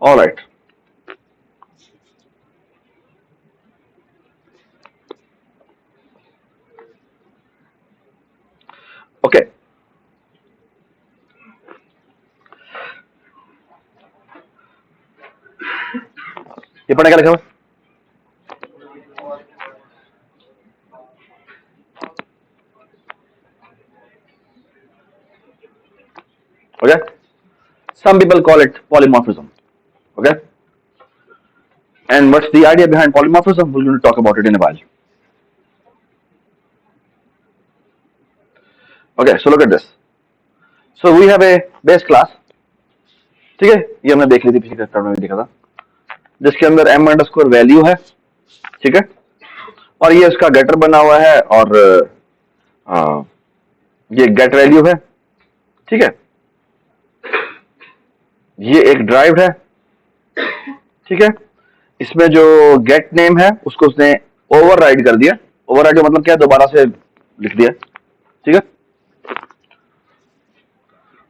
All right. Okay, ये पढ़ने क्या लिखा हुआ? Okay, some people call it polymorphism. Okay, and what's the idea behind polymorphism? We're going to talk about it in a while. Okay, so look at this. So we have a base class. ठीक है, ये हमने देख ली थी, पिछले chapter में भी देखा था, जिसके अंदर m अंडरस्कोर वैल्यू है। ठीक है, और ये उसका गेटर बना हुआ है, और ये गेट वैल्यू है। ठीक है, ये एक ड्राइव है। ठीक है, इसमें जो गेट नेम है उसको उसने ओवरराइड कर दिया। ओवरराइड का मतलब क्या है? दोबारा से लिख दिया। ठीक है,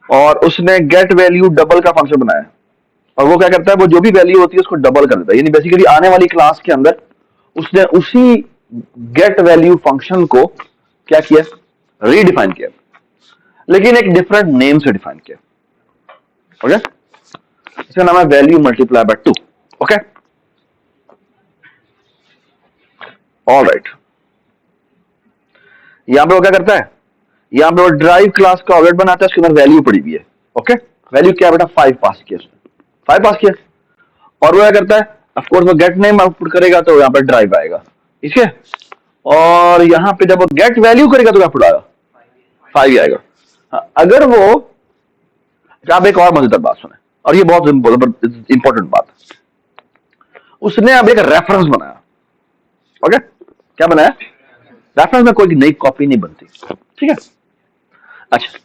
और उसने गेट वैल्यू डबल का फंक्शन बनाया, और वो क्या करता है? वो जो भी वैल्यू होती है उसको डबल कर देता है। यानी बेसिकली आने वाली क्लास के अंदर उसने उसी गेट वैल्यू फंक्शन को क्या किया? रीडिफाइन किया, लेकिन एक डिफरेंट नेम से डिफाइन किया। ओके, इसका नाम है value multiply by 2। Okay, all right. यहां पे वो क्या करता है? यहां पे वो ड्राइव क्लास का ऑब्जेक्ट बनाता है, उसके अंदर वैल्यू पड़ी हुई है। ओके, वैल्यू क्या बेटा? 5 पास किया उसने, 5 पास किया। और वो क्या करता है? ऑफ कोर्स वो गेट नेम आउटपुट करेगा, तो यहां पर ड्राइव आएगा। ठीक है, और यहां पे जब वो गेट वैल्यू करेगा तो क्या आउटपुट आएगा? 5 ही आएगा। हाँ, अगर वो, आप एक और मजेदार बात सुने, और ये बहुत इंपॉर्टेंट बात, उसने अब एक रेफरेंस बनाया। ओके, क्या बनाया? रेफरेंस में कोई नई कॉपी नहीं बनती। ठीक है, अच्छा,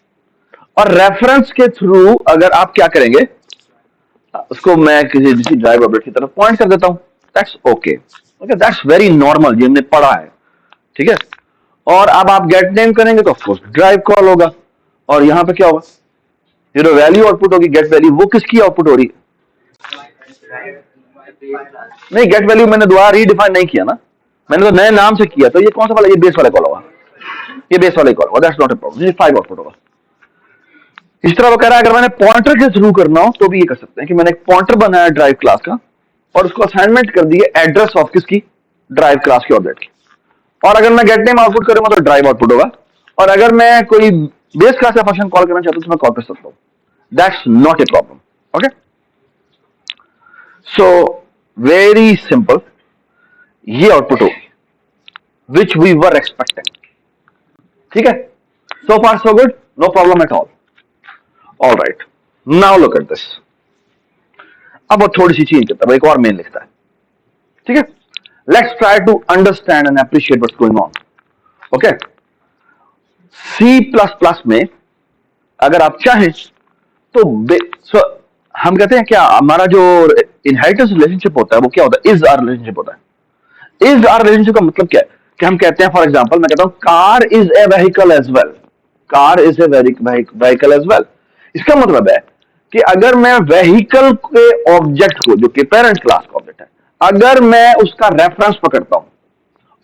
और रेफरेंस के थ्रू अगर आप क्या करेंगे, उसको मैं किसी ड्राइव ऑब्जेक्ट की तरफ पॉइंट कर देता हूं, that's okay. Okay, that's very normal, ये हमने पढ़ा है। ठीक है, और अब आप गेट नेम करेंगे तो ऑफकोर्स ड्राइव कॉल होगा, और यहां पे क्या होगा? ये जो वैल्यू आउटपुट होगी, गेट वैल्यू, वो किसकी आउटपुट हो रही है? नहीं, गेट वैल्यू मैंने दोबारा रीडिफाइन नहीं किया ना, मैंने तो नए नाम से किया। तो ये कौन सा वाला? ये बेस वाला कॉल होगा, ये बेस वाला कॉल होगा, दैट्स नॉट अ प्रॉब्लम। ये 5 आउटपुट होगा। इस तरह वो कह रहा है, अगर मैंने पॉइंटर के थ्रू करना हो तो भी ये कर सकते हैं कि मैंने एक पॉइंटर बनाया ड्राइव क्लास का, और उसको असाइनमेंट कर दिए एड्रेस ऑफ किसकी? ड्राइव क्लास के ऑब्जेक्ट की। और अगर मैं गेट नेम आउटपुट करूंगा तो ड्राइव आउटपुट होगा, और अगर मैं कोई बेस क्लास का फंक्शन कॉल करना चाहता हूं तो मैं कॉल कर सकता हूं, that's not a problem. Okay, so very simple, ये आउटपुट होगी विच वी वर एक्सपेक्टिंग। ठीक है, so far so good, no problem at all. All right, now look at this. अब वो थोड़ी सी चेंज करता है, एक और मेन लिखता है। ठीक है, let's try to understand and appreciate what's going on. Okay, C plus plus में अगर आप चाहें तो हम कहते हैं क्या, हमारा जो इनहेरिटेंस रिलेशनशिप होता है वो क्या होता है? इज आर रिलेशनशिप होता है। इज आर रिलेशनशिप का मतलब क्या है? कि हम कहते हैं, फॉर एग्जांपल मैं कहता हूं car is a vehicle as well, car is a vehicle as well. इसका मतलब है कि अगर मैं व्हीकल के ऑब्जेक्ट को, जो कि पेरेंट क्लास का ऑब्जेक्ट है, अगर मैं उसका रेफरेंस पकड़ता हूं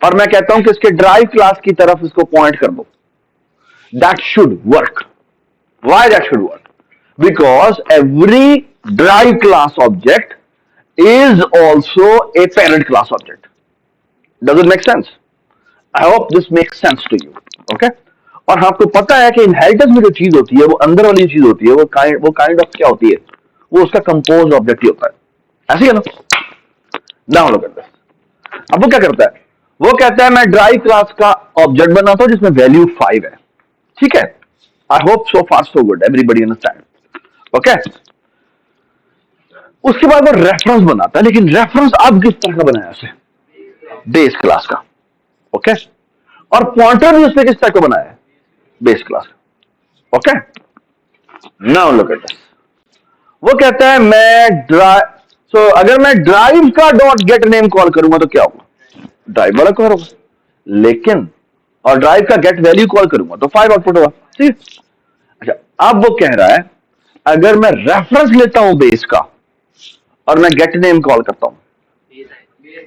और मैं कहता हूं कि इसके ड्राइव क्लास की तरफ इसको पॉइंट कर दो, that should work. Why that should work? Because every drive class object is also a parent class object. Does it make sense? I hope this makes sense to you. Okay? और आपको पता है कि inheritance में जो चीज होती है, वो अंदर वाली चीज होती है, वो काइंड ऑफ क्या होती है? वो उसका कंपोज ऑब्जेक्ट ही होता है। ऐसे ही है ना? Now look at this. अब वो क्या करता है? वो कहता है मैं ड्राइव क्लास का ऑब्जेक्ट बनाता हूं जिसमें वैल्यू 5 है। ठीक है, I hope so far so good, everybody understand. Okay, उसके बाद वो रेफरेंस बनाता है, लेकिन रेफरेंस अब किस तरह का बनाया उसे? बेस क्लास का। ओके, और पॉइंटर भी उसने किस तरह का बनाया है? बेस क्लास का। Okay, now look at this. वो कहता है मैं अगर मैं ड्राइव का डॉट गेट नेम कॉल करूंगा तो क्या होगा? ड्राइव वाला कॉल होगा, लेकिन और ड्राइव का गेट वैल्यू कॉल करूंगा तो 5 आउटपुट होगा। ठीक है, अच्छा, अब वो कह रहा है अगर मैं रेफरेंस लेता हूं बेस का और मैं गेट नेम कॉल करता हूं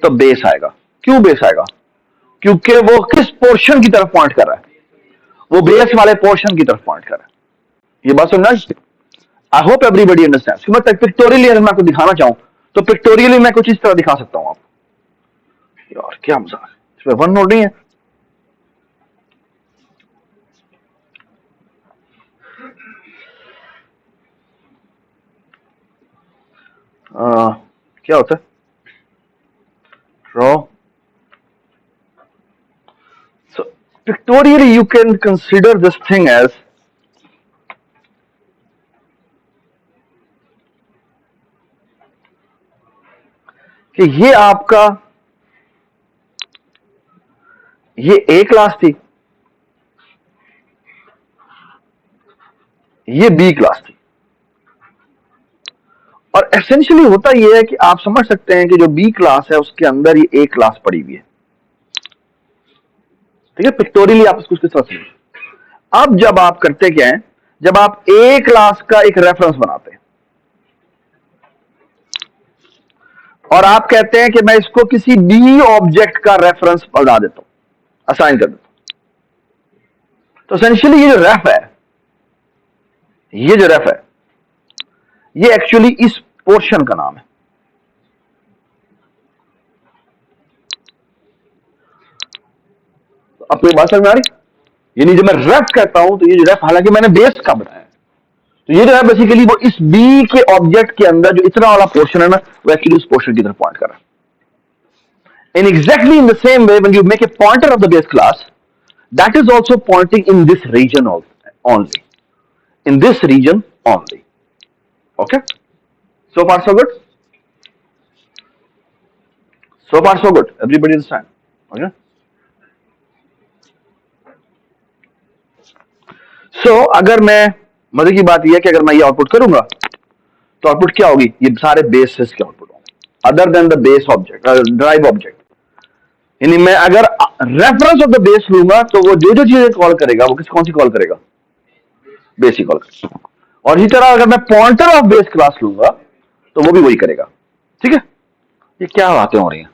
तो बेस आएगा। क्यों बेस आएगा? क्योंकि वो किस पोर्शन की तरफ पॉइंट कर रहा है? वो बेस वाले पोर्शन की तरफ पॉइंट कर रहा है। ये बात समझना? आई होप एवरीबडी अंडरस्टैंड्स। मैं पिक्टोरियली अगर मैं आपको दिखाना चाहूं तो पिक्टोरियली मैं कुछ इस तरह दिखा सकता हूं आपको। यार क्या मजा है, इसमें वन नोट नहीं है। क्या होता है? Draw. So pictorially you can consider this thing as कि ये आपका ये ए क्लास थी, ये बी क्लास थी, और एसेंशियली होता यह है कि आप समझ सकते हैं कि जो बी क्लास है उसके अंदर ये ए क्लास पड़ी हुई है। ठीक है, पिक्टोरियली आप इसको किस तरह समझें। अब जब आप करते क्या है, जब आप ए क्लास का एक रेफरेंस बनाते हैं और आप कहते हैं कि मैं इसको किसी बी ऑब्जेक्ट का रेफरेंस बना देता हूं, असाइन कर देता हूं, तो एसेंशियली ये जो रेफ है, ये जो रेफ है, ये एक्चुअली इस पोर्शन का नाम है। आपको ये बात समझ में आ रही? यानी जब मैं रेफ कहता हूं तो ये जो रेफ, हालांकि मैंने बेस का बनाया है, तो ये जो है बेसिकली वो इस बी के ऑब्जेक्ट के अंदर जो इतना वाला पोर्शन है ना, वो एक्चुअली उस पोर्शन की तरफ पॉइंट कर रहा है। And exactly in the same way, when you make a pointer of the base class, that is also pointing in this region only. In this region only. Okay? So far so good? So far so good. Everybody understand? Okay? So अगर मैं, मजे की बात यह है कि अगर मैं ये आउटपुट करूंगा तो आउटपुट क्या होगी? ये सारे बेसिस के आउटपुट होंगे, other than the base object, drive object. यानी मैं अगर रेफरेंस ऑफ द बेस लूंगा तो वो जो जो चीजें कॉल करेगा वो कौन सी कॉल करेगा? बेस ही कॉल करेगा। और इसी तरह अगर मैं पॉइंटर ऑफ बेस क्लास लूंगा तो वो भी वही करेगा। ठीक है, ये क्या बातें हो रही हैं?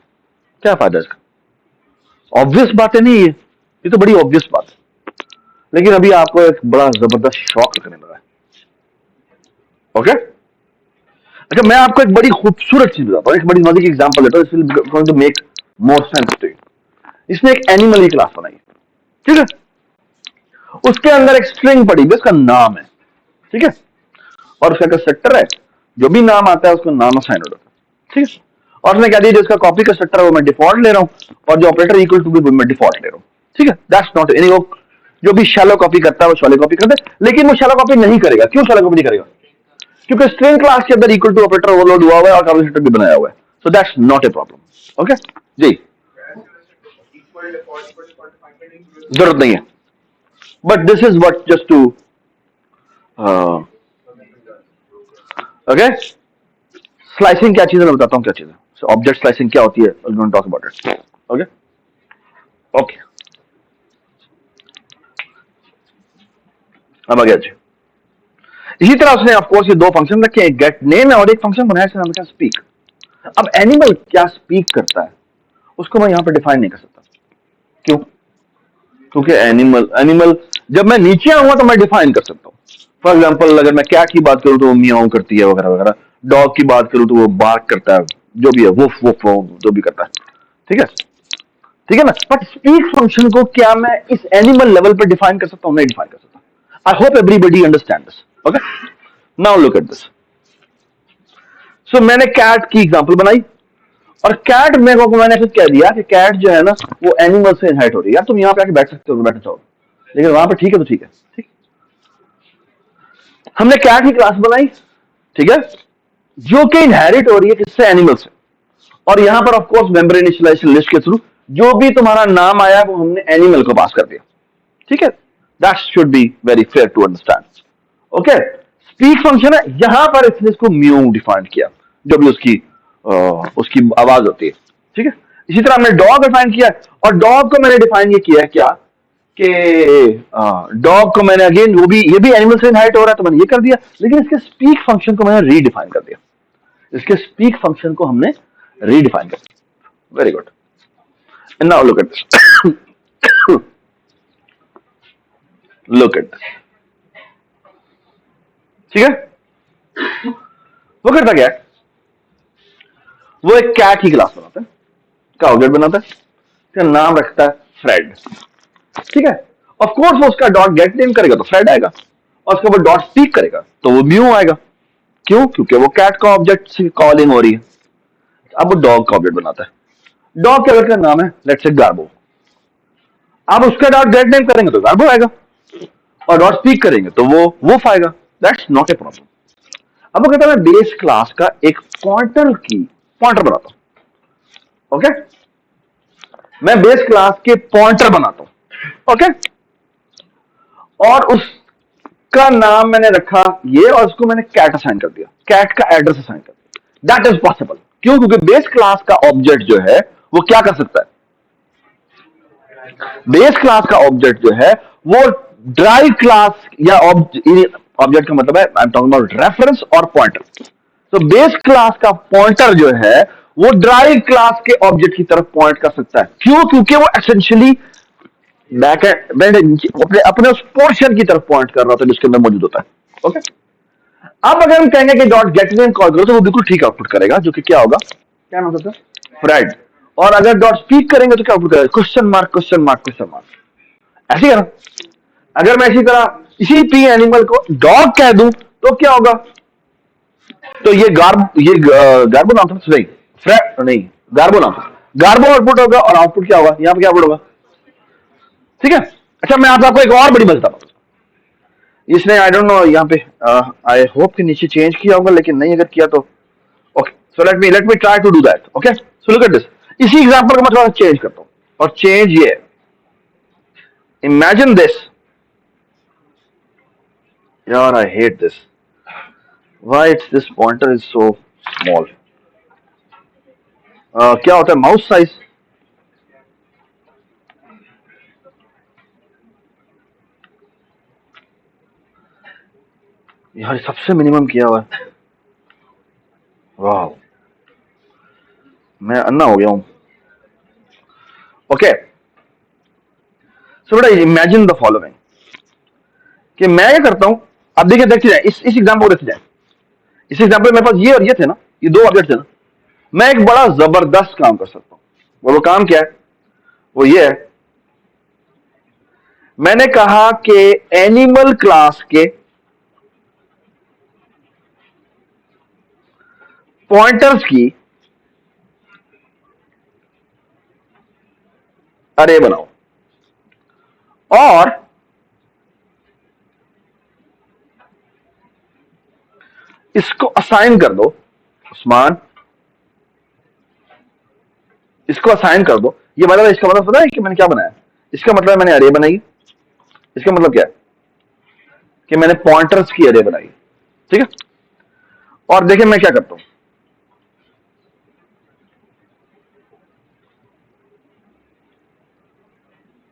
क्या फायदा इसका? ऑब्वियस बातें नहीं है, ये तो बड़ी ऑब्वियस बात है, लेकिन अभी आपको एक बड़ा जबरदस्त शॉक लगने लगा है। ओके, अच्छा मैं आपको एक बड़ी खूबसूरत चीज बताता हूँ, एक बड़ी मजे की एग्जांपल देता हूँ, it will to make more sense to you. इसने एक एनिमल की क्लास बनाई, ठीक है, उसके अंदर एक स्ट्रिंग पड़ी है, उसका नाम है, ठीक है, और उसका कंस्ट्रक्टर है, जो भी नाम आता है उसको नाम असाइन होता है, ठीक है, और उसने कह दिया जो इसका कॉपी कंस्ट्रक्टर है वो मैं डिफॉल्ट ले रहा हूं और जो ऑपरेटर इक्वल टू भी मैं डिफॉल्ट ले रहा हूं, ठीक है। दैट्स नॉट एनी, जो भी शैलो कॉपी करता है वो शैलो कॉपी करता है, लेकिन वो शैलो कॉपी नहीं करेगा। क्यों शैलो कॉपी नहीं करेगा? क्योंकि स्ट्रिंग क्लास के अंदर इक्वल टू ऑपरेटर ओवरलोड हुआ हुआ है और कंस्ट्रक्टर भी बनाया हुआ है, so that's not a problem. Okay जी, जरूरत नहीं है, but this is what just to okay. Slicing क्या चीज है मैं बताता हूँ क्या चीज है। सो ऑब्जेक्ट स्लाइसिंग क्या होती है, I will talk about it. Okay okay, अब आ गया जी। इसी तरह उसने ऑफ कोर्स ये दो फंक्शन रखे हैं, गेट नेम है और एक फंक्शन बनाया जिसका नाम है स्पीक। अब एनिमल क्या स्पीक करता है उसको मैं यहां पर डिफाइन नहीं कर सकता। क्यों? क्योंकि एनिमल जब मैं नीचे आऊंगा तो मैं डिफाइन कर सकता हूं। फॉर एग्जाम्पल अगर मैं कैट की बात करूं तो वो मियाऊ करती है वगैरह वगैरह, डॉग की बात करूं तो वो बार्क करता है, जो भी है वुफ वुफ जो भी करता है, ठीक है, ठीक है ना। बट स्पीक फंक्शन को क्या मैं इस एनिमल लेवल पर डिफाइन कर सकता हूं? नहीं डिफाइन कर सकता। I hope everybody understand this. Okay, now look at this. So मैंने कैट की एग्जांपल बनाई और कैट में को मैंने ऐसे कह दिया कि कैट जो है ना वो एनिमल से इनहेरिट हो रही है। यार तुम यहां पे आके बैठ सकते हो, बैठना चाहो, लेकिन वहां पे ठीक है तो ठीक है, ठीक। हमने कैट की क्लास बनाई, ठीक है, जो कि इनहेरिट हो रही है किससे? एनिमल से। और यहां पर of course member initialization list के थ्रू जो भी तुम्हारा नाम आया वो हमने एनिमल को पास कर दिया, ठीक है। That should be very fair to understand. Okay, speak function है, यहां पर इसने इसको म्यू डिफाइन किया, जो भी उसकी आवाज होती है, ठीक है। इसी तरह हमने डॉग डिफाइन किया और डॉग को मैंने डिफाइन ये किया क्या कि डॉग को मैंने अगेन ये भी एनिमल से इनहेरिट हो रहा है तो मैंने ये कर दिया, लेकिन इसके स्पीक फंक्शन को मैंने रीडिफाइन कर दिया। इसके स्पीक फंक्शन को हमने रीडिफाइन कर दिया। Very good. And now look at this, look at this, ठीक है। वो करता क्या है, वो एक कैट की क्लास बनाता है, का ऑब्जेक्ट बनाता है, उसका नाम रखता है फ्रेड, ठीक है। ऑफ कोर्स वो उसका डॉट गेट नेम करेगा तो फ्रेड आएगा, और उसके ऊपर डॉट स्पीक करेगा तो वो म्यू आएगा। क्यों? क्योंकि वो कैट का ऑब्जेक्ट से कॉलिंग हो रही है। अब वो डॉग का ऑब्जेक्ट बनाता है, डॉग के ऑब्जेक्ट का नाम है लेट्स से गार्बो। आप उसका डॉट गेट नेम करेंगे तो गार्बो आएगा, और डॉट स्पीक करेंगे तो वो वुल्फ आएगा। That's not a problem. अब वो कहता है मैं बेस क्लास का एक पॉइंटर बनाता हूं, ओके। मैं बेस क्लास के पॉइंटर बनाता हूं, ओके। और उसका नाम मैंने रखा ये, और उसको मैंने कैट असाइन कर दिया, कैट का एड्रेस असाइन कर दिया। That is possible. क्यों? क्योंकि बेस क्लास का ऑब्जेक्ट जो है वो क्या कर सकता है, बेस क्लास का ऑब्जेक्ट जो है वो ड्राइव क्लास या ऑब्जेक्ट का मतलब है I am talking about reference और पॉइंटर। तो बेस क्लास का पॉइंटर जो है वो ड्राइव क्लास के ऑब्जेक्ट की तरफ पॉइंट कर सकता है। क्यों? क्योंकि वो एसेंशियली बैक अपने अपने उस पोर्शन की तरफ पॉइंट कर रहा था जिसके अंदर मौजूद होता है, ओके। अब अगर हम कहेंगे कि डॉट गेट नेम कॉल करो तो वो बिल्कुल ठीक आउटपुट करेगा, जो कि क्या होगा, क्या नाम होता है, फ्रेड। और अगर डॉट स्पीक करेंगे तो क्या आउटपुट करेगा, question mark question mark question mark. ऐसे ही है ना। अगर मैं इसी तरह इसी पी एनिमल को डॉग कह दूं तो क्या होगा, तो ये गार्बो नाम था, नहीं फ्रेड नहीं, गार्बो नाम था, गार्बो आउटपुट होगा। और आउटपुट क्या होगा, यहां पर क्या आउटपुट होगा, ठीक है। अच्छा मैं आपको एक और बड़ी बात बताता हूं, इसने आई डोंट नो यहाँ पे आई होप कि नीचे चेंज किया होगा, लेकिन नहीं अगर किया तो okay. So let me try to do that, okay. So look at this, इसी एग्जांपल को मैं थोड़ा चेंज करता हूं, और चेंज ये, इमेजिन दिस, यार I hate this, why it's this pointer is so small. क्या होता है माउस साइज, यार सबसे मिनिमम किया हुआ है, वाह मैं अन्ना हो गया हूं, ओके। सो बेटा इमेजिन द फॉलोइंग, कि मैं क्या करता हूं, अब देखिए देखते जाए इस एग्जाम्पल को देखते जाए। इस एग्जाम्पल में मेरे पास ये और ये थे ना, ये दो ऑब्जेक्ट थे ना। मैं एक बड़ा जबरदस्त काम कर सकता हूं, वो काम क्या है, वो ये है, मैंने कहा कि एनिमल क्लास के पॉइंटर्स की अरे बनाओ, और इसको असाइन कर दो, उस्मान इसको असाइन कर दो। ये मतलब इसका मतलब पता है कि मैंने क्या बनाया, इसका मतलब मैंने अरे बनाई, इसका मतलब क्या है कि मैंने पॉइंटर्स की अरे बनाई, ठीक है। और देखिए मैं क्या करता हूं,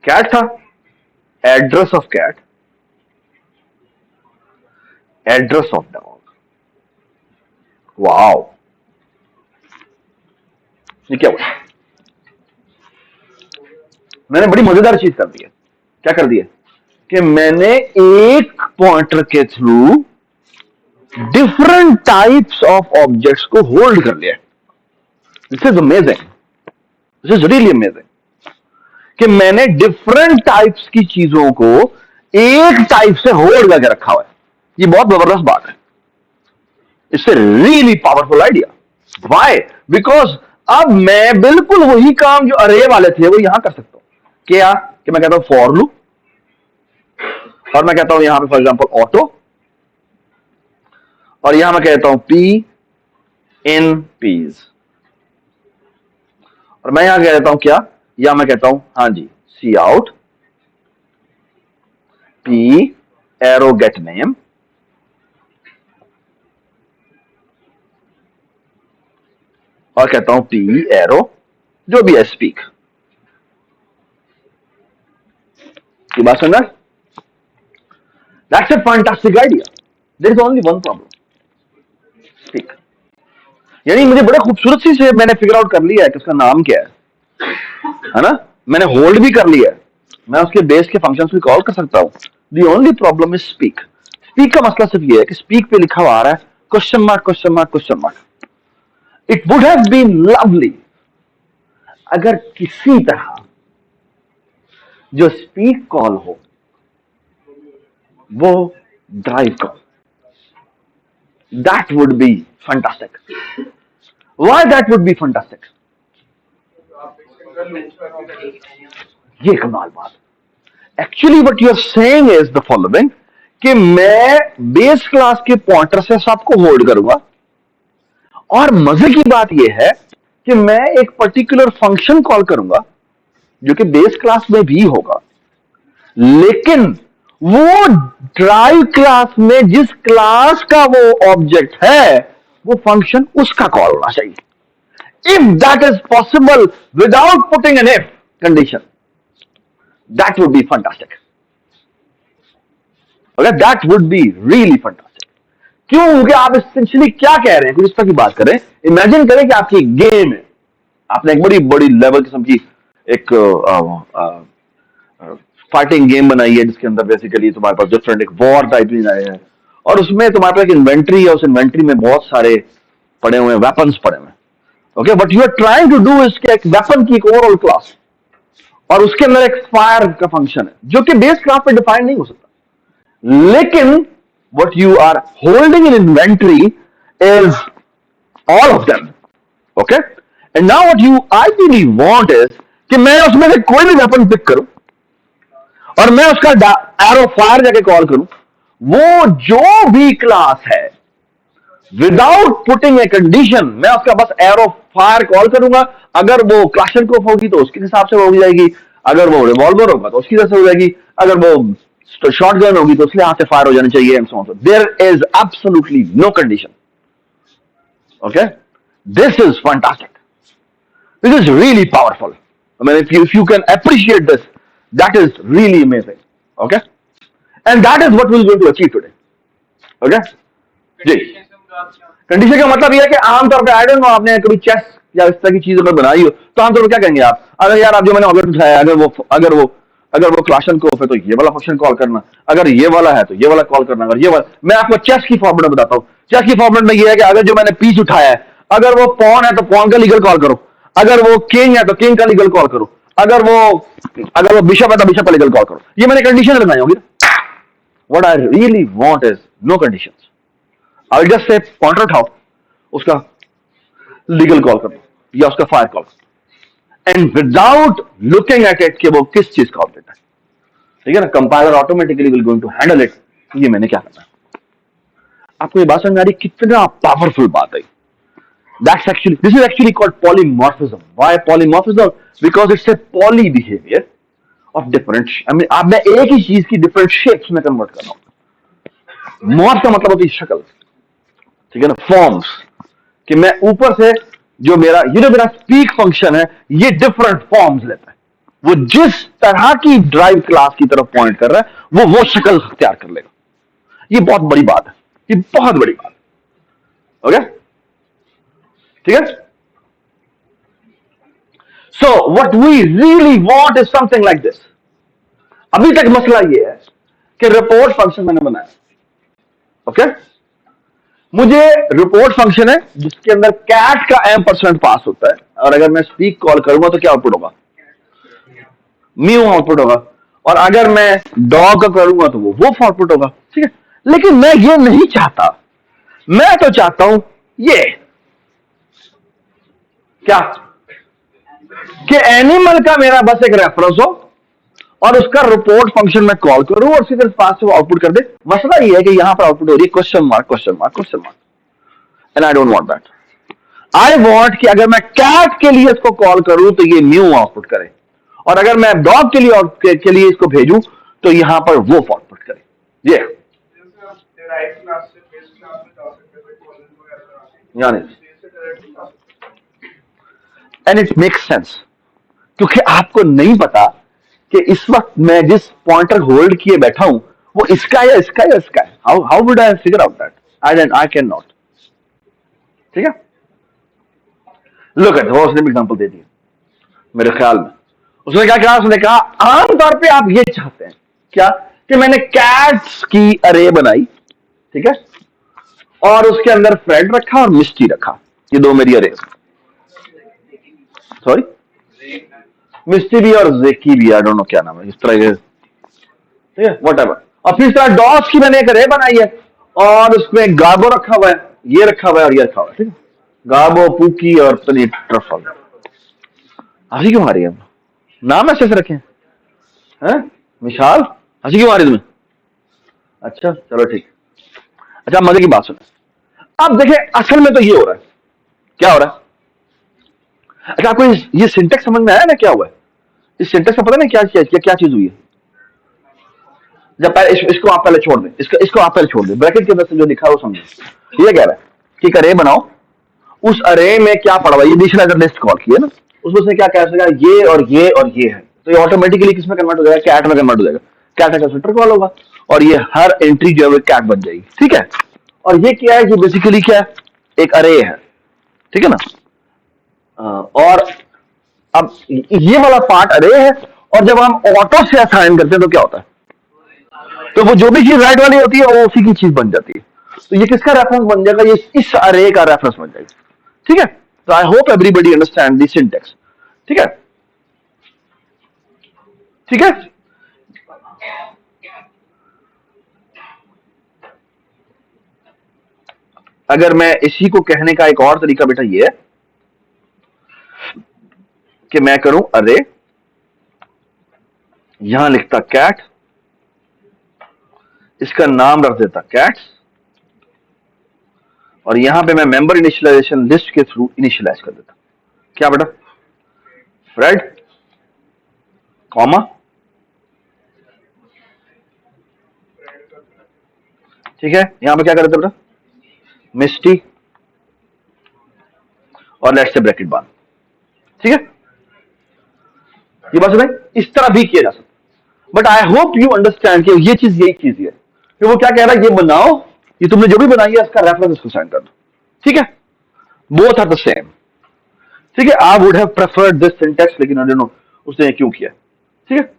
कैट था, address of cat, address of dog, wow ये क्या हुआ, मैंने बड़ी मजेदार चीज कर दी है। क्या कर दी है कि मैंने एक पॉइंटर के through different types of objects को होल्ड कर लिया। This is amazing, this is really amazing, कि मैंने डिफरेंट टाइप्स की चीजों को एक टाइप से होल्ड करके रखा हुआ है। ये बहुत जबरदस्त बात है, it's a really powerful idea. Why? Because अब मैं बिल्कुल वही काम जो अरे वाले थे वो यहां कर सकता हूं। क्या कि मैं कहता हूं फॉर लूप, और मैं कहता हूं यहां पे फॉर एग्जांपल ऑटो, और यहां मैं कहता हूं पी इन पीज, और मैं यहां कह देता हूं क्या, या मैं कहता हूं हाँ जी cout p arrow get name, और कहता हूं पी एरो जो भी है स्पीक। की बात सुन रहा, that's a fantastic idea, there is only one problem, speak. यानी मुझे बड़े खूबसूरत सी से मैंने फिगर आउट कर लिया है कि उसका नाम क्या है ना, मैंने होल्ड भी कर लिया है, मैं उसके बेस के फंक्शंस भी कॉल कर सकता हूं. The only problem is speak. Speak का मसला सिर्फ ये है कि स्पीक पे लिखा हुआ आ रहा है question mark question mark question mark. It would have been lovely अगर किसी तरह जो स्पीक कॉल हो वो drive call. That would be fantastic. Why that would be fantastic? ये कमाल बात. Actually what you are saying is the following कि मैं बेस क्लास के पॉइंटर से सबको होल्ड करूंगा और मजे की बात यह है कि मैं एक पर्टिकुलर फंक्शन कॉल करूंगा जो कि बेस क्लास में भी होगा, लेकिन वो ड्राइव क्लास में जिस क्लास का वो ऑब्जेक्ट है वो फंक्शन उसका कॉल होना चाहिए. If that is possible without putting an if condition, that would be fantastic. Okay, that would be really fantastic. क्यों? क्योंकि आप essentially क्या कह रहे हैं, कुछ इस तरह की बात करें. इमेजिन करें कि आपकी गेम है, आपने एक बड़ी बड़ी लेवल किस्म की एक फाइटिंग गेम बनाई है जिसके अंदर बेसिकली तुम्हारे पास डिफरेंट एक वॉर टाइप भी आए हैं और उसमें तुम्हारे पास एक इन्वेंट्री है, उस इन्वेंट्री में बहुत सारे पड़े हुए वेपन्स पड़े हुए हैं. Okay, what you are trying to do is एक वेपन की एक ओवरऑल क्लास और उसके अंदर एक फायर का फंक्शन है जो कि बेस क्लास पे डिफाइन नहीं हो सकता, लेकिन what you are holding in inventory is all of them. Okay, and now what you ideally want is कि मैं उसमें से कोई भी वेपन पिक करूं और मैं उसका एरो फायर जाके कॉल करूं. वो जो भी क्लास है विदाउट पुटिंग ए कंडीशन मैं उसका बस एरो फायर कॉल करूंगा. अगर वो क्लाशनकोफ होगी तो उसके हिसाब से हो जाएगी, अगर वो रिवॉल्वर होगा तो उसकी तरह से हो जाएगी, अगर वो शॉर्ट गन होगी तो उसके हाथ से फायर हो जानी चाहिए. And so on. There is absolutely no condition. Okay, this is fantastic. This is really powerful. I mean, if you can appreciate this, that is really amazing. Okay, and that is what we're going to achieve today. Okay, जी. Condition का मतलब यह है कि आमतौर पे I don't know आपने कभी चेस या इस तरह की चीज अगर बनाई हो तो आमतौर पर क्या कहेंगे आप, अगर यार आप जो मैंने ऑब्जेक्ट उठाया अगर वो क्लाशनकोफ है तो ये वाला फंक्शन कॉल करना, अगर ये वाला है तो ये वाला कॉल करना, अगर ये वाला. मैं आपको चेस की फॉर्मेट में बताता हूँ. चेस की फॉर्मेट में ये है कि अगर जो मैंने पीस उठाया है अगर वो पॉन है तो पॉन का लीगल कॉल करो, अगर वो किंग है तो किंग का लीगल कॉल करो, अगर वो बिशप है तो बिशप का लीगल कॉल करो. ये मैंने कंडीशन बनाई होगी. What I really want is no conditions. I will just say pointer उठाओ, उसका लीगल कॉल कर दो या उसका fire call, and without looking at it कि वो किस चीज का ऑब्जेक्ट है. ठीक है ना, compiler automatically will going to handle it. ये मैंने क्या करना है. आपको ये बात समझ आ रही कितना पावरफुल बात है. This is actually called polymorphism. Why polymorphism? Because it's a poly behavior of different. I mean, आप मैं एक ही चीज की डिफरेंट शेप्स में कन्वर्ट कर रहा हूं. मॉर्फ का मतलब होती है शक्ल. ठीक है ना, फॉर्म्स. कि मैं ऊपर से जो मेरा स्पीक फंक्शन है ये डिफरेंट फॉर्म्स लेता है. वो जिस तरह की ड्राइव क्लास की तरफ पॉइंट कर रहा है वो शक्ल तैयार कर लेगा. ये बहुत बड़ी बात है, ये बहुत बड़ी बात. ओके, ठीक है. So what we really want is something like this. अभी तक मसला ये है कि रिपोर्ट फंक्शन मैंने बनाया. ओके, मुझे रिपोर्ट फंक्शन है जिसके अंदर कैट का m% पास होता है और अगर मैं स्पीक कॉल करूंगा तो क्या आउटपुट होगा, म्यू आउटपुट होगा. और अगर मैं डॉग का करूंगा तो वो आउटपुट होगा. ठीक है, लेकिन मैं ये नहीं चाहता. मैं तो चाहता हूं ये क्या कि एनिमल का मेरा बस एक रेफरेंस हो और उसका रिपोर्ट फंक्शन में कॉल करूं और सीधे पास से वो आउटपुट कर दे. मसला ये है कि यहां पर आउटपुट हो रही है question mark question mark question mark. And I don't want that. I want कि अगर मैं कैट के लिए इसको कॉल करूं तो ये न्यू आउटपुट करे और अगर मैं डॉग के लिए इसको भेजूं तो यहां पर वो आउटपुट करे. ये एंड इट मेक्स सेंस क्योंकि आपको नहीं पता कि इस वक्त मैं जिस पॉइंटर होल्ड किए बैठा हूं वो इसका या इसका या इसका है. How would I figure out that? I can not. ठीक है, लुक एट, वो उसने एग्जांपल दे दिया मेरे ख्याल में। उसने क्या कहा, उसने कहा आमतौर पे आप ये चाहते हैं क्या कि मैंने कैट्स की अरे बनाई, ठीक है, और उसके अंदर फ्रेड रखा और मिस्टी रखा, ये दो मेरी अरे, सॉरी मिस्टी भी और जेकी भी, आई डोंट नो क्या नाम है इस तरह के, ठीक है, वट एवर। और फिर इस तरह डॉस की मैंने एक अरे बनाई है और उसमें गार्बो रखा हुआ है, ये रखा हुआ है और ये रखा हुआ है, ठीक है, गार्बो, पूकी और पनीर ट्रफल। हंसी क्यों आ रही है? नाम ऐसे से रखे हैं विशाल, हंसी क्यों आ रही तुम्हें? अच्छा चलो ठीक। अच्छा मजे की बात सुनो, अब देखें असल में तो ये हो रहा है, क्या हो रहा है? अच्छा आपको ये सिंटेक्स समझ में आया ना क्या हुआ है? इस सिंटेक्स का पता नहीं क्या क्या चीज हुई है? जब पहले इसको आप पहले छोड़ दें, इसको आप पहले छोड़ दें, ब्रैकेट के अंदर से जो लिखा है वो समझो। ये कह रहा है कि एक अरे बनाओ, उस अरे में क्या पड़ा हुआ, ये दूसरा अगर लिस्ट कॉल किया ना, उसमें से क्या कह सकेगा, ये और ये और ये है, तो ये ऑटोमेटिकली किसमें कन्वर्ट हो जाएगा? कैट में कन्वर्ट हो जाएगा। कैट का कंस्ट्रक्टर कॉल होगा और ये हर एंट्री जो है वो कैट बन जाएगी, ठीक है। और ये क्या है, ये बेसिकली क्या है, एक अरे है, ठीक है ना। और अब ये वाला पार्ट अरे है, और जब हम ऑटो से असाइन करते हैं तो क्या होता है, तो वो जो भी चीज राइट वाली होती है वो उसी की चीज बन जाती है। तो ये किसका रेफरेंस बन जाएगा, ये इस अरे का रेफरेंस बन जाएगा, ठीक है। तो I hope everybody understand the syntax, ठीक है, ठीक है। अगर मैं इसी को कहने का एक और तरीका बेटा ये है कि मैं करूं अरे, यहां लिखता कैट, इसका नाम रख देता कैट्स, और यहां पे मैं मेंबर इनिशियलाइजेशन लिस्ट के थ्रू इनिशियलाइज कर देता, क्या बेटा, फ्रेड कॉमा, ठीक है, यहां पे क्या कर देता बेटा, मिस्टी और लेट्स से ब्रैकेट बांध, ठीक है। ये बात सुनाई, इस तरह भी किया जा सकता, but I hope you understand कि ये चीज यही चीज है कि वो क्या कह रहा है, ये बनाओ, ये तुमने जो भी बनाई है इसका रेफरेंस इसको साइन कर दो, ठीक है। बोथ आर द सेम, ठीक है। I would have preferred this syntax, लेकिन आई डोंट नो उसने क्यों किया, ठीक है।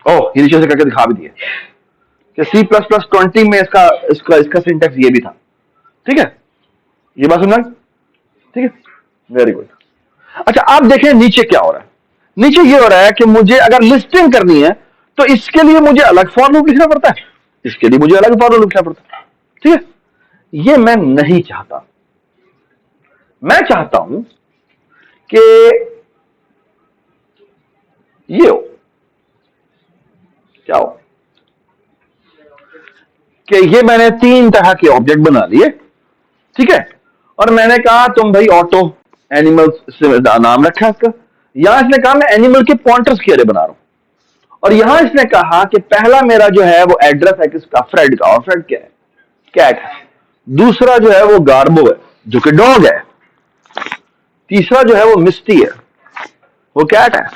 ओह ये नीचे से करके दिखा भी दिया कि C++20 में इसका इसका इसका सिंटेक्स ये भी था, ठीक है। ये बात सुनना, ठीक है, वेरी गुड। अच्छा आप देखें नीचे क्या हो रहा है, नीचे ये हो रहा है कि मुझे अगर लिस्टिंग करनी है तो इसके लिए मुझे अलग फॉर लूप लिखना पड़ता है, इसके लिए मुझे अलग फॉर लूप लिखना पड़ता है, ठीक है। ये मैं नहीं चाहता, मैं चाहता हूं कि ये हो, क्या हो, कि ये मैंने 3 तरह के ऑब्जेक्ट बना लिए, ठीक है, और मैंने कहा तुम भाई ऑटो एनिमल्स से नाम रखा इसका, यहां इसने कहा मैं एनिमल के पॉइंटर्स की अरे बना रहा हूं, और यहां इसने कहा कि पहला मेरा जो है वो एड्रेस है किसका, फ्रेड का, और फ्रेड क्या है, कैट है। दूसरा जो है वो गार्बो है जो कि डॉग है। तीसरा जो है वो मिस्टी है, वो कैट है।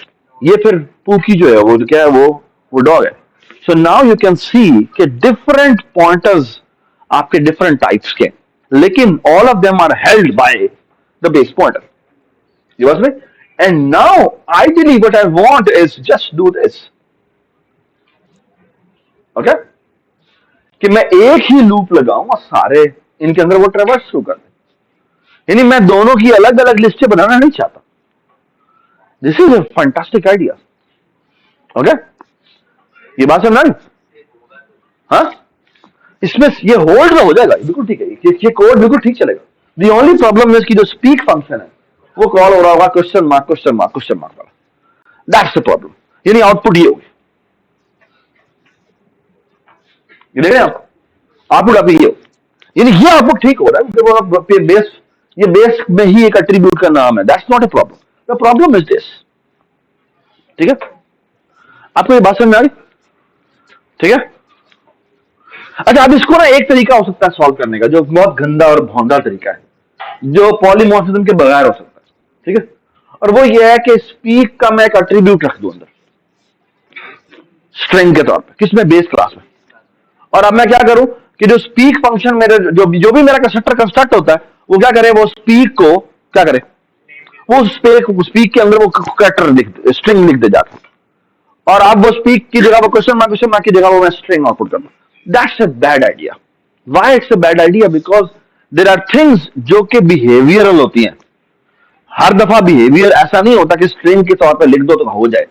ये फिर पूकी जो है वो क्या है, वो डॉग है। So now you can see कि डिफरेंट पॉइंटर्स आपके डिफरेंट टाइप्स के, लेकिन all of them are held by the base pointer, ये बस में। And now ideally what I want is just do this, okay, कि मैं एक ही लूप लगाऊं और सारे इनके अंदर वो ट्रेवर्स शुरू कर दें, यानी मैं दोनों की अलग अलग लिस्टें बनाना नहीं चाहता। This is a fantastic idea, okay, ये बात समझ, हाँ, इसमें ये होल्ड में हो जाएगा, बिल्कुल ठीक है, ये कोड बिल्कुल ठीक चलेगा। दी ओनली प्रॉब्लम है कि जो स्पीक फंक्शन है वो कॉल हो रहा होगा question mark question mark question mark वाला, दैट्स द प्रॉब्लम, यानी आउटपुट ये होगी, ये देख रहे हैं आप, आउटपुट आपकी ये हो, यानी ये आउटपुट ठीक हो रहा है, बेस, ये बेस में ही एक एट्रीब्यूट का नाम है, that's not a problem, the problem is this, ठीक है। आपको ये बात समझ में आ रही, ठीक है। अच्छा अब इसको ना एक तरीका हो सकता है सॉल्व करने का, जो बहुत गंदा और भौंदा तरीका है, जो पॉलीमॉर्फिज्म के बगैर हो सकता है, ठीक है, और वो ये है कि स्पीक का मैं एक एट्रीब्यूट रख दूं अंदर स्ट्रिंग के तौर पे, किसमें, बेस क्लास में। और अब मैं क्या करूं कि जो स्पीक फंक्शन मेरे जो भी मेरा कंस्ट्रक्टर कंस्ट्रक्ट होता है वो क्या करे, वो स्पीक को क्या करे, वो स्पीक के अंदर वो कैरेक्टर लिख स्ट्रिंग लिख दे जाके, और आप वो स्पीक की जगह वो क्वेश्चन मार्क की जगह वो मैं स्ट्रिंग आउटपुट कर दूं. That's a bad idea. Why it's a bad idea? Because there are things जो कि बिहेवियरल होती हैं. हर दफा बिहेवियर ऐसा नहीं होता कि स्ट्रिंग के तौर पर लिख दो तो हो जाए.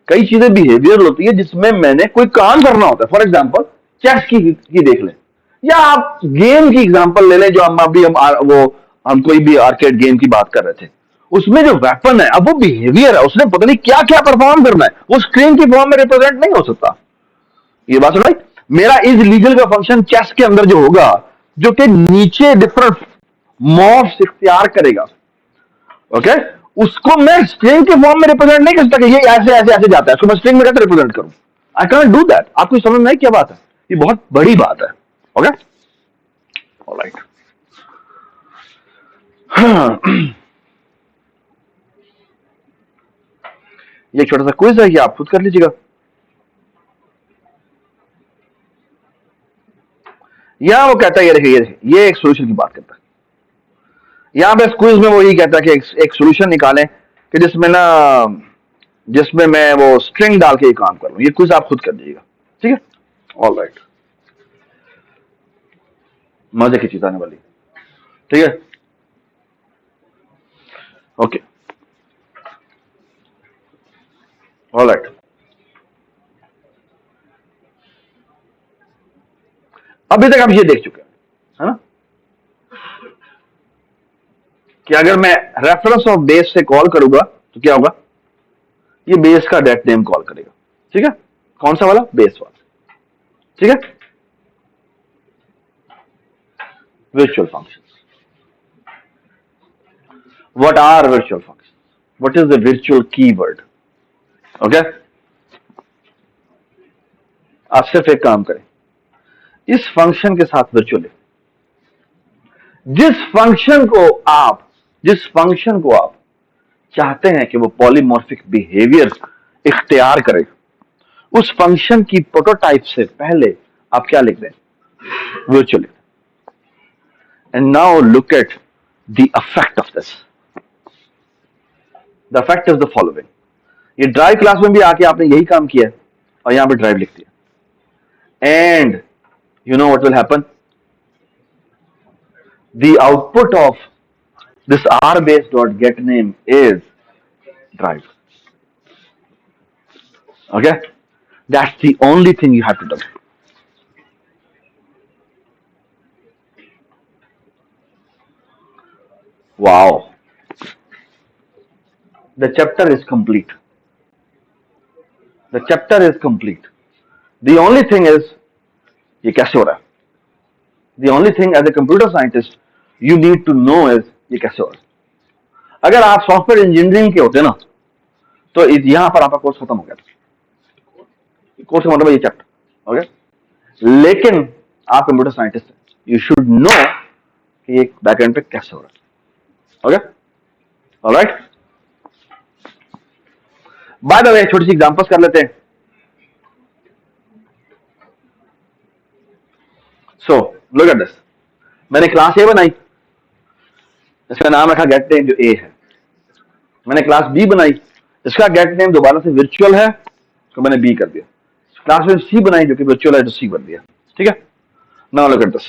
कई चीजें बिहेवियरल होती है जिसमें मैंने कोई काम करना होता है. फॉर एग्जाम्पल चेस की देख लें, या आप गेम की एग्जाम्पल ले लें, जो हम अभी हम कोई भी आर्केड गेम की बात कर रहे थे. उसमें जो वेपन है, अब वो बिहेवियर है, उसने पता नहीं क्या क्या परफॉर्म करना है, वो स्क्रीन की फॉर्म में रिप्रेजेंट नहीं हो सकता. ये बात सुनाई. मेरा इज लीगल का फंक्शन चेस के अंदर जो होगा, जो कि नीचे डिफरेंट मॉब्स इख्तियार करेगा, ओके, उसको मैं स्ट्रिंग के फॉर्म में रिप्रेजेंट नहीं कर सकता कि ये ऐसे ऐसे ऐसे जाता है, उसको मैं स्ट्रिंग में कैसे रिप्रेजेंट करूं. I can do that. आपको समझ में आई क्या बात है? ये बहुत बड़ी बात है. Okay, alright. ये छोटा सा क्विज है, ये आप खुद कर लीजिएगा. यहां वो कहता है, ये देखिए ये देखिए, ये एक सोल्यूशन की बात करता है. यहां पे क्विज में वो ये कहता है कि एक सोल्यूशन निकालें कि जिसमें मैं वो स्ट्रिंग डाल के ये काम करूं. ये क्विज आप खुद कर दीजिएगा. ठीक है, ऑलराइट. मजे की चीज आने वाली. ठीक है, ओके, ऑलराइट. अभी तक आप ये देख चुके हैं, है ना, कि अगर मैं रेफरेंस ऑफ बेस से कॉल करूंगा तो क्या होगा, ये बेस का डेट नेम कॉल करेगा. ठीक है, कौन सा वाला? बेस वाला. ठीक है, virtual functions. What are virtual functions? What is the virtual keyword? Okay, आप सिर्फ एक काम करें, इस फंक्शन के साथ वर्चुअल लिखें. जिस फंक्शन को आप चाहते हैं कि वो पॉलीमॉर्फिक बिहेवियर इख्तियार करे, उस फंक्शन की प्रोटोटाइप से पहले आप क्या लिख दें? वर्चुअल लिख दें. And now look at the effect of this. The effect is the following. ये ड्राइव क्लास में भी आके आपने यही काम किया और यहां पे ड्राइव लिख दिया. And you know what will happen? The output of this rbase.getName is drive. Okay, that's the only thing you have to do. Wow, the chapter is complete. The chapter is complete. The only thing is ये कैसे हो रहा है. The only thing as a computer scientist you need to know is ये कैसे हो रहा है. अगर आप सॉफ्टवेयर इंजीनियरिंग के होते ना, तो यहां पर आपका कोर्स खत्म हो गया. कोर्स का मतलब ये चैप्टर. ओके, लेकिन आप कंप्यूटर साइंटिस्ट हैं, यू शुड नो कि ये बैकएंड पे कैसे हो रहा है. Okay, alright. By the way, छोटी सी एग्जांपल्स कर लेते हैं. सो लुक एट दिस. मैंने क्लास ए बनाई, इसका नाम रखा गेट नेम जो ए है. मैंने क्लास बी बनाई, इसका गेट नेम दोबारा से वर्चुअल है, तो मैंने बी कर दिया. क्लास में सी बनाई जो कि वर्चुअल है, तो सी कर दिया. ठीक है, नाउ लुक एट दिस.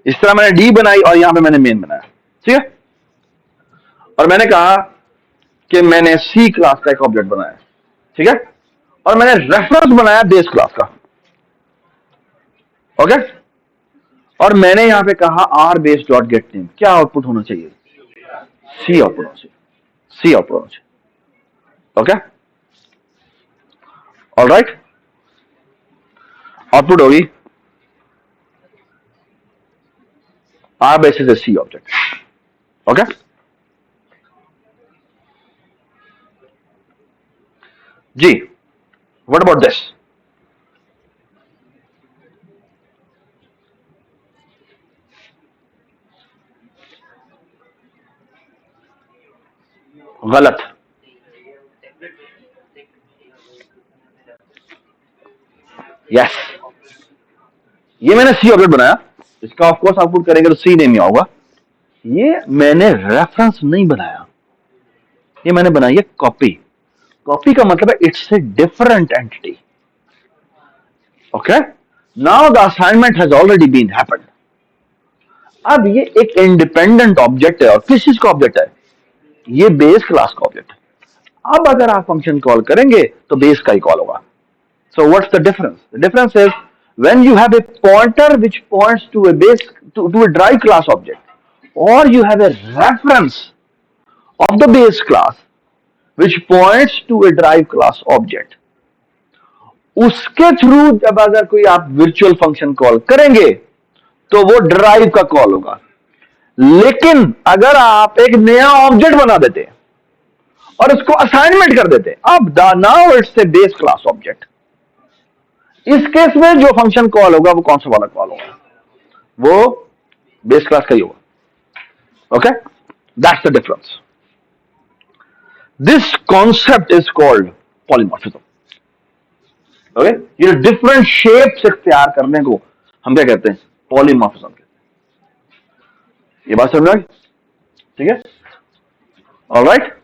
इस तरह मैंने डी बनाई और यहां पे मैंने मेन बनाया. ठीक है, और मैंने कहा कि मैंने सी क्लास का एक ऑब्जेक्ट बनाया. ठीक है, और मैंने रेफरेंस बनाया बेस क्लास का. ओके, और मैंने यहां पे कहा R base dot get name. क्या आउटपुट होना चाहिए? सी आउटपुट होना चाहिए. सी आउटपुट होना चाहिए. Okay, alright. आउटपुट होगी R base is a C object. Okay, जी, व्हाट अबाउट दिस? गलत. यस, ये मैंने सी ऑब्जेक्ट बनाया इसका ऑफकोर्स आउटपुट करेंगे तो सी नेम ही होगा। ये मैंने रेफरेंस नहीं बनाया, ये मैंने बनाई है कॉपी। कॉपी का मतलब है it's a different entity. Okay, now the assignment has already been happened. अब ये एक इंडिपेंडेंट ऑब्जेक्ट है, और किस चीज का ऑब्जेक्ट है? ये बेस क्लास का ऑब्जेक्ट है। अब अगर आप फंक्शन कॉल करेंगे तो बेस का ही कॉल होगा। So what's the difference? The difference is when you have a pointer which points to a base to a derive class object, or you have a reference of the base class which points to a derive class object. उसके through जब अगर कोई आप virtual function call करेंगे तो वो derive का call होगा। लेकिन अगर आप एक नया ऑब्जेक्ट बना देते और उसको असाइनमेंट कर देते, अब now it's a base class object. इस केस में जो फंक्शन कॉल होगा वो कौन सा वाला कॉल होगा? वो बेस क्लास का ही होगा। Okay, that's the difference. This concept is called polymorphism. Okay, ये डिफरेंट शेप्स इख्तियार करने को हम क्या कहते हैं? पॉलीमॉर्फिज्म कहते हैं। ये बात समझ में? ठीक है, ऑलराइट।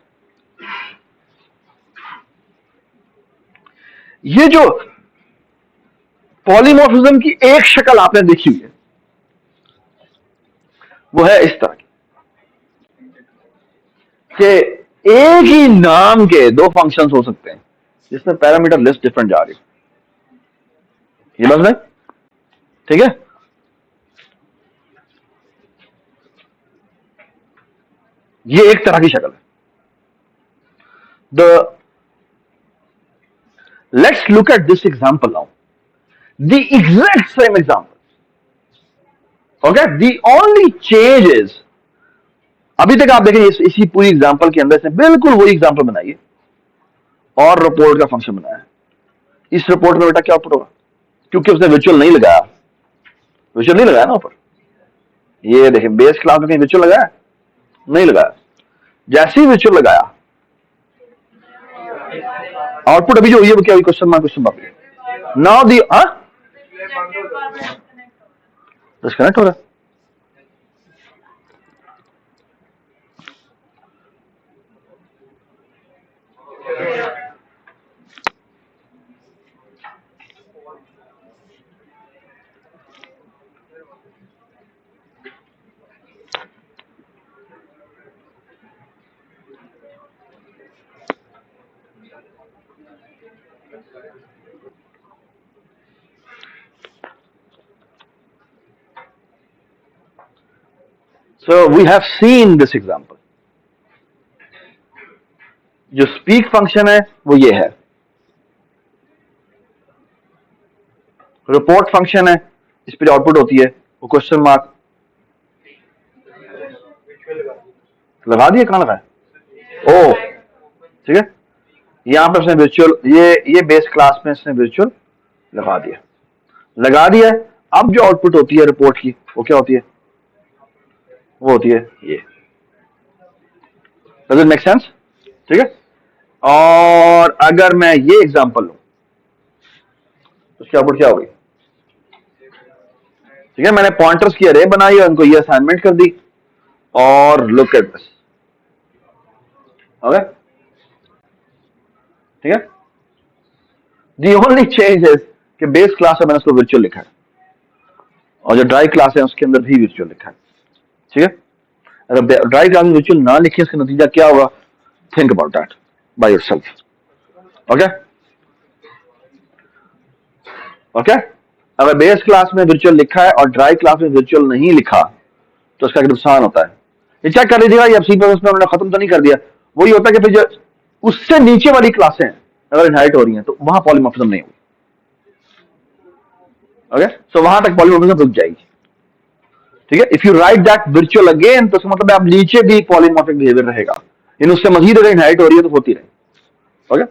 ये जो पॉलीमॉर्फिज्म की एक शक्ल आपने देखी हुई है वो है इस तरह की कि एक ही नाम के दो फंक्शंस हो सकते हैं जिसमें पैरामीटर लिस्ट डिफरेंट जा रही है। ये बस नहीं, ठीक है। ये एक तरह की शक्ल है। Let's look at this example now, the exact same example. Okay, the only change is, अभी तक आप देखें इसी पूरी एग्जांपल के अंदर से बिल्कुल वही एग्जांपल बनाइए और रिपोर्ट का फंक्शन बनाया। इस रिपोर्ट में बेटा क्या आउटपुट होगा? क्योंकि उसने विजुअल नहीं लगाया, विजुअल नहीं लगाया ना ऊपर। ये देखें, बेस क्लास में कहीं विजुअल लगाया? नहीं लगाया। जैसे ही विजुअल लगाया, आउटपुट अभी जो हुई है वो क्या हुई? Question mark now the disconnect हो रहा है। So we have seen this example. जो स्पीक फंक्शन है वो ये है, रिपोर्ट फंक्शन है, इस पर आउटपुट होती है वो क्वेश्चन मार्क लगा दिए। कहां लगाए? ओ, ठीक है, यहां पर उसने वर्चुअल, ये बेस क्लास में इसने वर्चुअल लगा दिया, लगा दिया। अब जो आउटपुट होती है रिपोर्ट की वो क्या होती है? वो होती है ये। Does it make sense? ठीक है। और अगर मैं ये एग्जांपल लूं तो उसकी आउटपुट क्या होगी? ठीक है, मैंने पॉइंटर्स की अरे बनाई और उनको ये असाइनमेंट कर दी, और लुक एट दिस। ओके, ठीक है। दी ओनली चेंज इज कि बेस क्लास में मैंने उसको वर्चुअल लिखा है, और जो ड्राई क्लास है उसके अंदर भी वर्चुअल लिखा है। ठीक है, अगर ड्राई क्लास में वर्चुअल ना लिखे इसका नतीजा क्या होगा? Think about that by yourself. Okay, okay. अगर बेस क्लास में वर्चुअल लिखा है और ड्राई क्लास में वर्चुअल नहीं लिखा तो उसका नुकसान होता है। ये चेक कर लीजिएगा, ये सी प्लस में उन्होंने खत्म तो नहीं कर दिया। वही होता है कि फिर जो उससे नीचे वाली क्लासें अगर इनहेरिट हो रही हैं तो वहां पॉलीमॉर्फिज्म नहीं होगी। ओके, सो वहां तक पॉलीमॉर्फिज्म रुक जाएगी। ठीक है, if you right that virtual again तो मतलब आप नीचे भी पॉलीमॉर्फिक बिहेवियर रहेगा, इन उससे मजीद अगर इनहेरिट हो रही है तो होती रहे। ओके,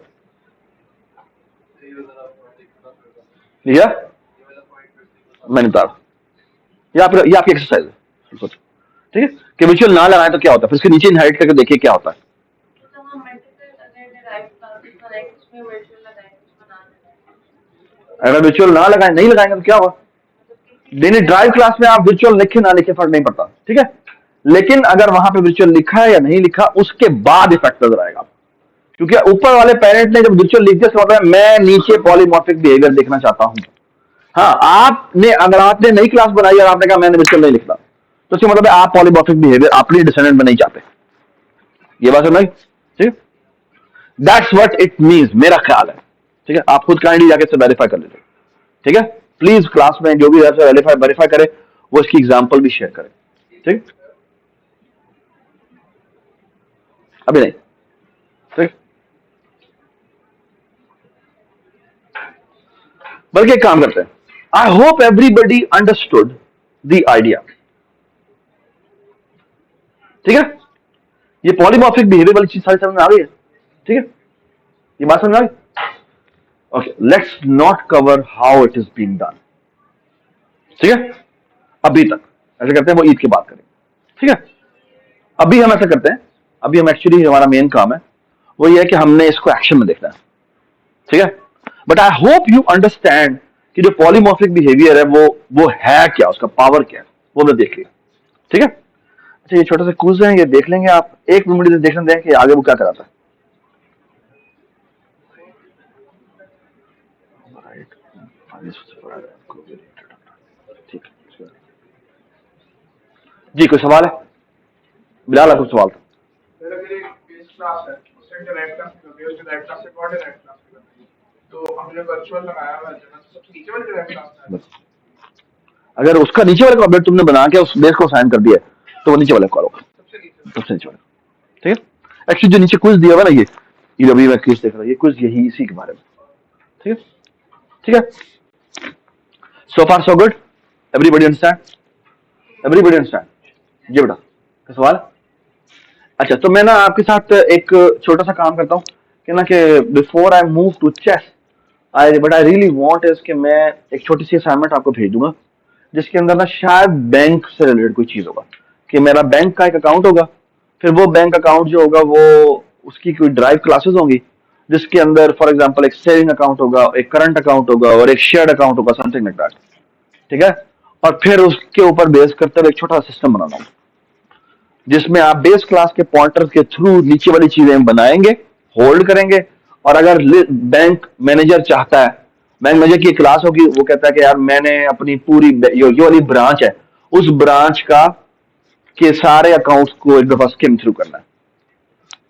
या मैंने बता, ये आपकी एक्सरसाइज है। ठीक है, कि वर्चुअल ना लगाए तो क्या होता है, फिर इसके नीचे इनहेरिट करके देखिए क्या होता है। अगर वर्चुअल ना लगाए, नहीं लगाएंगे तो क्या होगा? यानी ड्राइव क्लास में आप वर्चुअल लिखे ना लिखे फर्क नहीं पड़ता, ठीक है, लेकिन अगर वहां पे वर्चुअल लिखा है या नहीं लिखा उसके बाद इफेक्ट नजर आएगा, क्योंकि ऊपर वाले पेरेंट ने जब वर्चुअल लिख दिया तो मतलब मैं नीचे पॉलीमॉर्फिक बिहेवियर देखना चाहता हूं। हाँ, आपने अगर आपने नई क्लास बनाई और आपने कहा मैंने वर्चुअल नहीं लिखना, तो इसका मतलब है आप पॉलीमॉर्फिक बिहेवियर अपनी डिसेंडेंट में नहीं चाहते। ये बात समझ, ठीक है, दैट्स व्हाट इट मींस, मेरा ख्याल है, ठीक है, आप खुद काइंडली जाके से वेरीफाई कर लीजिए, ठीक है, प्लीज क्लास में जो भी वेरीफाई वेरीफाई करे वो इसकी एग्जांपल भी शेयर करे, ठीक, अभी नहीं, ठीक, बल्कि एक काम करते हैं, आई hope everybody understood the idea, ठीक है, ये पॉलीमॉर्फिक बिहेवियर वाली चीज सारी समझ में आ गई है, ठीक है, ये बात समझ में आ गई। Okay, let's not cover how it is being done, ठीक है, अभी तक ऐसे करते हैं, वो ईद की बात करेंगे, ठीक है, अभी हम ऐसा करते हैं, अभी हम एक्चुअली हमारा मेन काम है वो ये है कि हमने इसको एक्शन में देखना है, ठीक है, but I hope you understand कि जो पॉलीमॉर्फिक बिहेवियर है वो है क्या, उसका पावर क्या है, वो मैं देख लिया, ठीक है। अच्छा, ये छोटा सा क्विज है, ये देख लेंगे आप, एक मिनट देखने दें कि आगे वो क्या कराता है। ठीक है जी, कोई सवाल है? बिलाल आपको सवाल था? अगर उसका नीचे वाले को अपडेट तुमने बना के उस बेस को साइन कर दिया तो वो नीचे वाले को होगा, सबसे नीचे वाले, ठीक है। एक्चुअली जो नीचे क्विज दिया हुआ ना, ये अभी मैं क्विज देख रहा हूँ, ये क्विज यही इसी के बारे में, ठीक है, ठीक है, so far so good, everybody understand, everybody understand जी बेटा, सवाल। अच्छा, तो मैं ना आपके साथ एक छोटा सा काम करता हूँ कि ना कि before I move to chess, I really want is कि मैं एक छोटी सी असाइनमेंट आपको भेज दूंगा जिसके अंदर ना शायद बैंक से रिलेटेड कोई चीज होगा, कि मेरा बैंक का एक अकाउंट होगा, फिर वो बैंक अकाउंट जो होगा वो उसकी कोई ड्राइव क्लासेस होंगी जिसके अंदर फॉर एग्जांपल एक सेविंग अकाउंट होगा, एक करंट अकाउंट होगा और एक शेयर्ड अकाउंट होगा, समथिंग लाइक दैट, ठीक है, और फिर उसके ऊपर बेस करते हुए एक छोटा सा सिस्टम बनाना होगा जिसमें आप बेस क्लास के पॉइंटर्स के थ्रू नीचे वाली चीजें बनाएंगे, होल्ड करेंगे, और अगर बैंक मैनेजर चाहता है, बैंक मैनेजर की क्लास होगी, वो कहता है कि यार मैंने अपनी पूरी ये वाली ब्रांच है, उस ब्रांच का के सारे अकाउंट्स को एक दफा स्किम थ्रू करना है।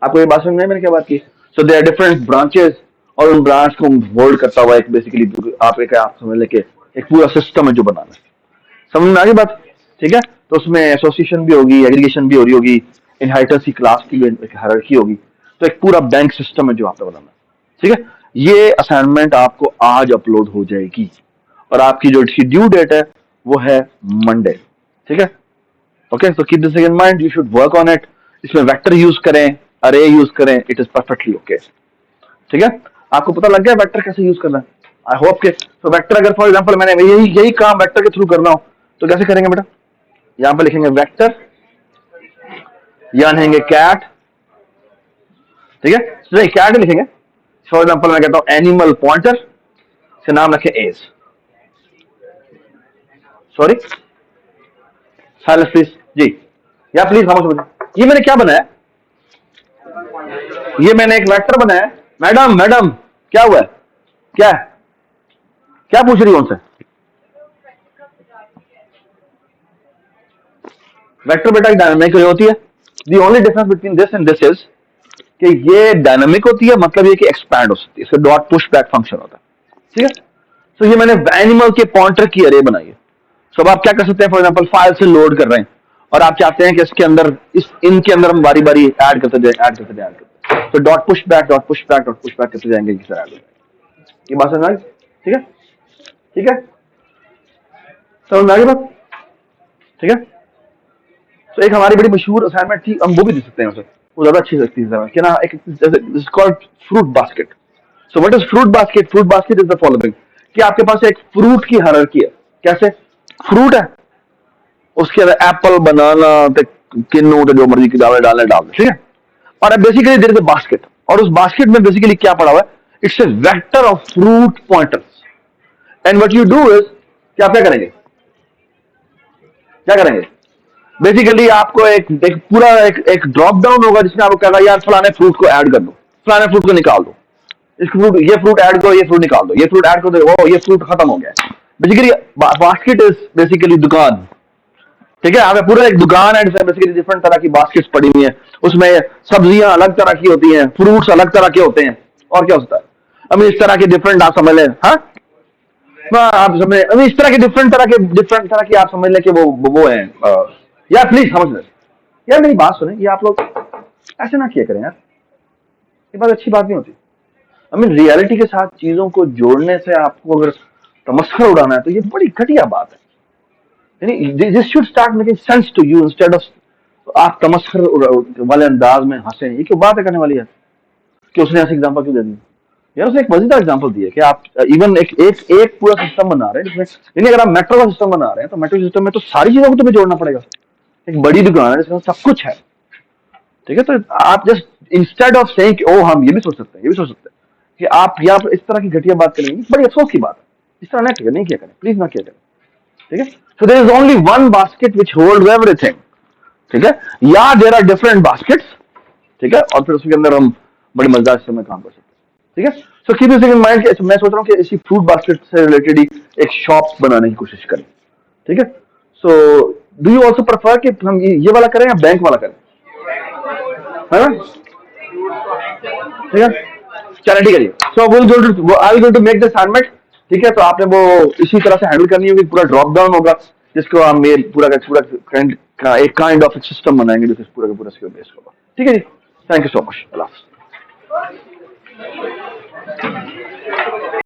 आपको ये बात समझ में मैंने क्या बात की? So there are different branches और उन ब्रांच को होल्ड करता हुआ एक बेसिकली आप समझ लेके एक पूरा सिस्टम है जो बनाना है। समझ में आ गई बात? ठीक है, तो उसमें एसोसिएशन भी होगी, एग्रीगेशन भी हो रही होगी, इनहाइटर्स की क्लास की भी एक हायरार्की होगी, तो एक पूरा बैंक सिस्टम है जो आपने बनाना है, ठीक है। ये असाइनमेंट आपको आज अपलोड हो जाएगी और आपकी जो ड्यू डेट है वो है मंडे, ठीक है। Okay, so keep this in mind, you should work on it. इसमें वेक्टर यूज करें, अरे यूज करें, इट इज परफेक्टली ओके, ठीक है। आपको पता लग गया वेक्टर कैसे यूज करना है? आई होप के। तो वेक्टर अगर फॉर एग्जांपल मैंने यही काम वेक्टर के थ्रू करना हो तो कैसे करेंगे बेटा? यहां पर लिखेंगे वेक्टर, यहां लिखेंगे कैट, ठीक है, नहीं कैट लिखेंगे, फॉर एग्जांपल मैं कहता हूं एनिमल पॉइंटर से नाम रखें एज, सॉरी साइलेंस प्लीज जी, या प्लीज खामोश हो जाओ। ये मैंने क्या बनाया? ये मैंने एक वेक्टर बनाया। मैडम मैडम क्या हुआ है? क्या है? क्या पूछ रही है उनसे? वेक्टर बेटा एक डायनामिक होती है। The only difference between this and this is कि ये डायनामिक होती है, मतलब ये कि एक्सपैंड हो सकती है, इसका डॉट पुश बैक फंक्शन होता है, ठीक है। तो ये मैंने एनिमल के पॉइंटर की अरे बनाई है। सो अब आप क्या कर सकते हैं, फॉर एग्जांपल फाइल से लोड कर रहे हैं और आप चाहते हैं कि इसके अंदर इनके अंदर हम बारी बारी ऐड करते जाए, तो डॉट पुश बैक करते जाएंगे, किस तरह ये बात समझ, ठीक है, ठीक है, समझ में आ गई बात, ठीक है। तो एक हमारी बड़ी मशहूर असाइनमेंट थी, हम वो भी दे सकते हैं उसे, वो ज्यादा अच्छी लगती है कि ना, एक called fruit basket. So what is fruit basket? Fruit basket is the following, कि आपके पास एक फ्रूट की हायरार्की है। कैसे? फ्रूट है, उसके अंदर एप्पल, बनाना, किन्नू, जो मर्जी की डाल दे, ठीक है। और basically there is a basket, और उस बास्केट में बेसिकली क्या पड़ा हुआ है? It's a vector of fruit pointers, and what you do is कि आप क्या करेंगे, क्या करेंगे? बेसिकली आपको एक पूरा एक ड्रॉप डाउन होगा जिसमें आपको कहेगा यार फलाने फ्रूट को ऐड कर दो, फलाने फ्रूट को निकाल दो, इस फ्रूट ये फ्रूट ऐड करो, ये फ्रूट निकाल दो, ये फ्रूट ऐड कर दो, ओ ये फ्रूट खत्म हो गया। बेसिकली बास्केट इज बेसिकली दुकान, ठीक है? हमें पूरा एक दुकान है जिसमें बेसिकली डिफरेंट तरह की बास्केट्स पड़ी हुई हैं, उसमें सब्जियां अलग तरह की होती हैं, फ्रूट्स अलग तरह के होते हैं, और क्या होता है? I mean, इस तरह के डिफरेंट आप समझ लें, हाँ आप समझ, I mean, इस तरह के डिफरेंट तरह की आप समझ लें कि वो है। यार प्लीज समझ लें, यार मेरी बात सुने, ये आप लोग ऐसे ना किया करें यार, ये बात अच्छी बात नहीं होती। आई मीन रियलिटी के साथ चीजों को जोड़ने से आपको अगर तमस्खर उड़ाना है तो ये बड़ी घटिया बात है। यानी this should start making sense to you instead of आप तमस्खर वाले अंदाज में हंसे। ये क्यों बात है करने वाली है कि उसने ऐसे एग्जांपल क्यों दे दी? यार उसने एक मजेदार एग्जांपल दिया कि आप इवन एक पूरा सिस्टम बना रहे हैं जिसमें, यानी अगर आप मेट्रो का सिस्टम बना रहे हैं तो मेट्रो सिस्टम में तो सारी चीजों को तो भी जोड़ना पड़ेगा। एक बड़ी दुकान है जिसमें सब कुछ है, ठीक है? तो आप जस्ट इंस्टेड ऑफ सेइंग ओ हम ये भी सोच सकते हैं, ये भी सोच सकते हैं कि आप यहाँ पर इस तरह की घटिया बात करेंगे, बड़ी अफसोस की बात है। इस तरह नहीं किया करें, प्लीज ना किया करें, ठीक है? So there is only one basket which hold everything, ठीक है? या देयर आर डिफरेंट बास्केट्स, ठीक है? और फिर उसके अंदर हम बड़े मजेदार समय काम कर सकते हैं, ठीक है? So keep this in mind कि मैं सोच रहा हूँ कि इसी फ्रूट बास्केट से रिलेटेड ही एक शॉप बनाने की कोशिश करें, ठीक है? So do you also prefer कि हम ये वाला करें या बैंक वाला करें, है ना? ठीक है, चैरिटी करिए। So I will go to make the assignment, ठीक है? तो आपने वो इसी तरह से हैंडल करनी होगी, पूरा ड्रॉप डाउन होगा जिसको हम मेल पूरा का पूरा एक काइंड ऑफ सिस्टम बनाएंगे जो पूरा का पूरा सिक्योर बेस्ड होगा, ठीक है जी? थैंक यू सो मच, अल्लाह हाफ़िज़।